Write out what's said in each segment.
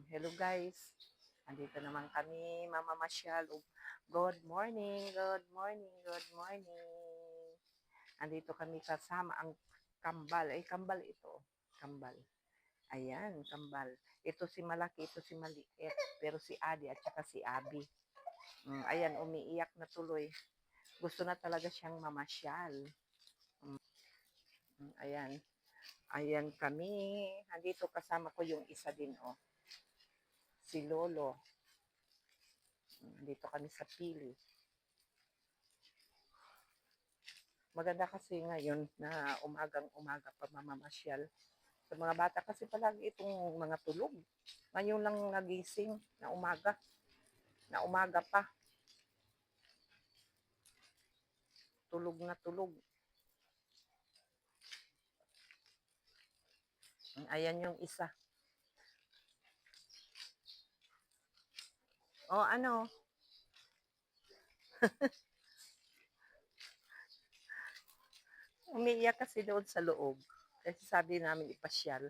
Hello guys, andito naman kami, mamamasyal. Good morning, good morning, good morning. Andito kami kasama ang kambal. Ay, kambal ito. Kambal. Ayan, kambal. Ito si malaki, ito si maliit. Pero si Adi at saka si Abi. Ayan, umiiyak na tuloy. Gusto na talaga siyang mamasyal. Ayan. Ayan kami. Andito kasama ko yung isa din, oh. Si Lolo. Dito kami sa Pili. Maganda kasi ngayon na umagang-umaga pa mamamasyal. Sa mga bata kasi palagi itong mga tulog. Ngayon lang nagising na umaga pa. Tulog na tulog. Ayan yung isa. O ano, umiiyak kasi doon sa loob. Kasi sabi namin ipasyal.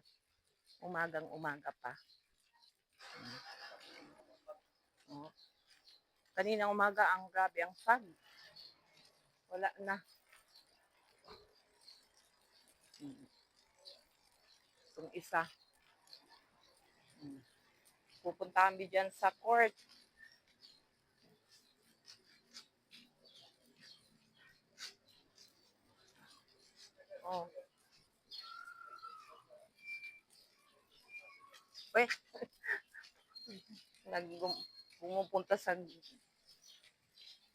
Umagang-umaga pa. O. Kaninang umaga ang grabe ang fog. Wala na. Itong isa. Pupuntahan kami dyan sa court. Oh. Uy, pumupunta sa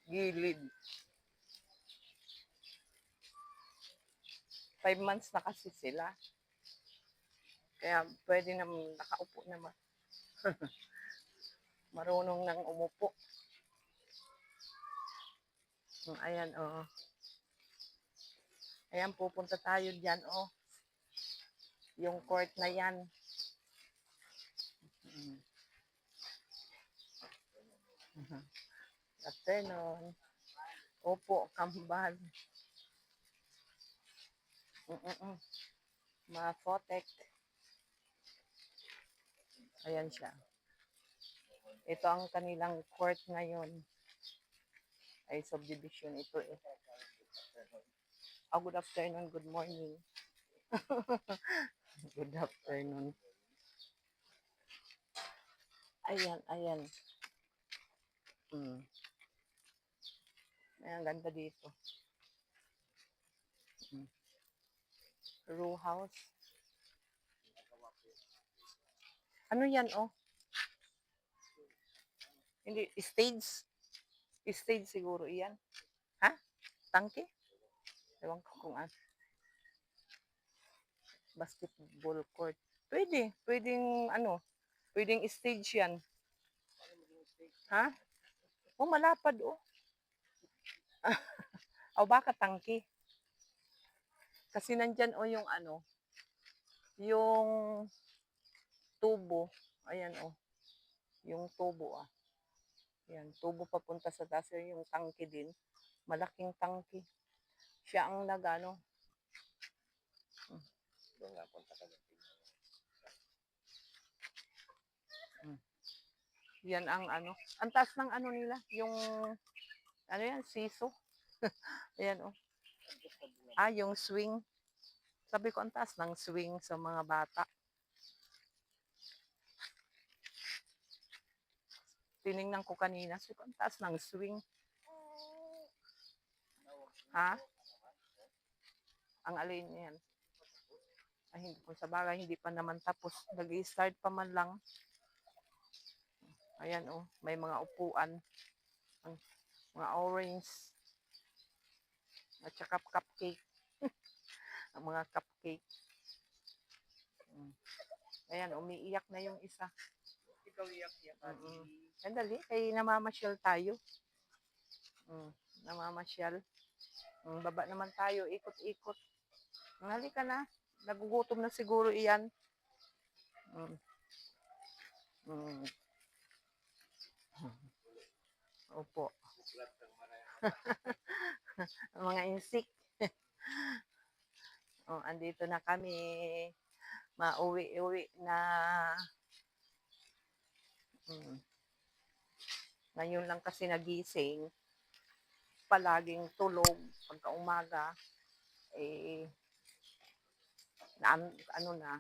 gilid. 5 months na kasi sila. Kaya pwede naman nakaupo naman. Marunong nang umupo. Ayan, oh. Ayan, pupunta tayo dyan, oh. Yung court na yan. Afternoon. Opo, kambal. Mafotek. Ayan siya. Ito ang kanilang court ngayon. Ay, subdivision ito eh. Oh, good afternoon, good morning. Good afternoon. Ayan, ayan. Ayan, ganda dito. Row house. Ano yan, oh? Hindi, stage. Stage siguro iyan. Ha? Tangke? Ewan ko kung ano. Basketball court. Pwede. Pwedeng, ano, pwedeng stage yan. Ha? Oh, malapad, oh. O, baka tangke. Kasi nandyan, oh, yung ano, yung tubo. Ayan, oh. Yung tubo, ah. Ayan, tubo papunta sa taas. Yung tangke din. Malaking tangke. Siya ang nagano. Doon nga, punta ka. Yan ang ano. Ang taas ng ano nila. Yung, ano yan, siso. Ayan, oh. Yung swing. Sabi ko, ang taas ng swing sa mga bata. Tiningnan ko kanina. Sabi ko, ang taas ng swing. Ha? Ang alin yan. Ay, hindi po sa bagay, hindi pa naman tapos. Nag-i-start pa man lang. Ayan, oh. May mga upuan. Mga orange. At saka cupcake. Ang mga cupcake. Ayan, umiiyak na yung isa. Ikaw iyak-iyak. Sandali, kay namamasyal tayo. Namamasyal. Baba naman tayo, ikot-ikot. Halika na. Nagugutom na siguro iyan. Opo. Mga insik. Andito na kami. Mauwi-uwi na. Ngayon lang kasi nagising, palaging tulog pagka umaga, eh, na, ano na,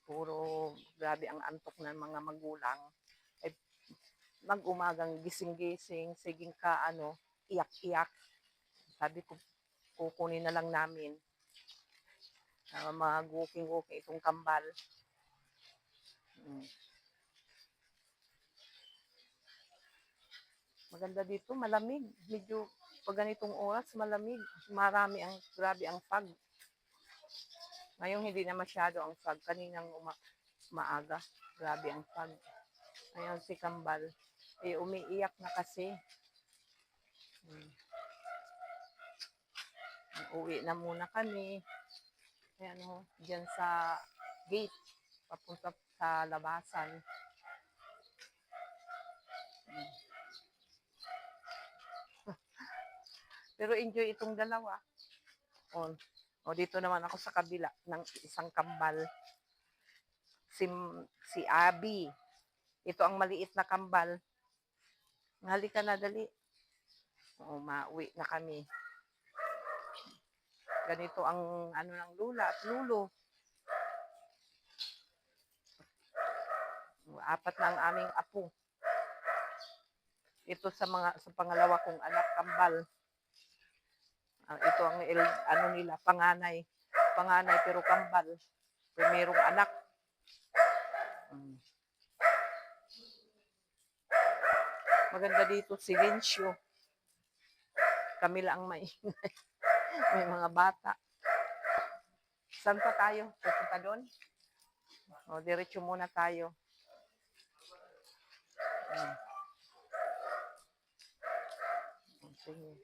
puro grabe ang antok ng mga magulang. Eh, mag-umagang gising-gising, siging ka, ano, iyak-iyak. Sabi ko, kukunin na lang namin. Mag-walking-walking itong kambal. Maganda dito, malamig. Medyo pag ganitong oras, malamig. Marami ang, grabe ang fog. Ngayon hindi na masyado ang fog. Kaninang maaga, grabe ang fog. Ngayon si Kambal, eh umiiyak na kasi. Uwi na muna kami. Ayan ho, dyan sa gate, papunta sa labasan. Pero enjoy itong dalawa. O dito naman ako sa kabila ng isang kambal. Si Abby. Ito ang maliit na kambal. Halika na, dali. Mauwi na kami. Ganito ang ano ng lula at lulo. 4 na ang aming apo. Ito sa pangalawa kong anak, kambal. Ito ang ano nila, panganay. Panganay pero kambal. Primerong anak. Maganda dito, silensyo. Kami lang maingay. May mga bata. Saan pa tayo? Pupunta doon? Diretso muna tayo. Sige.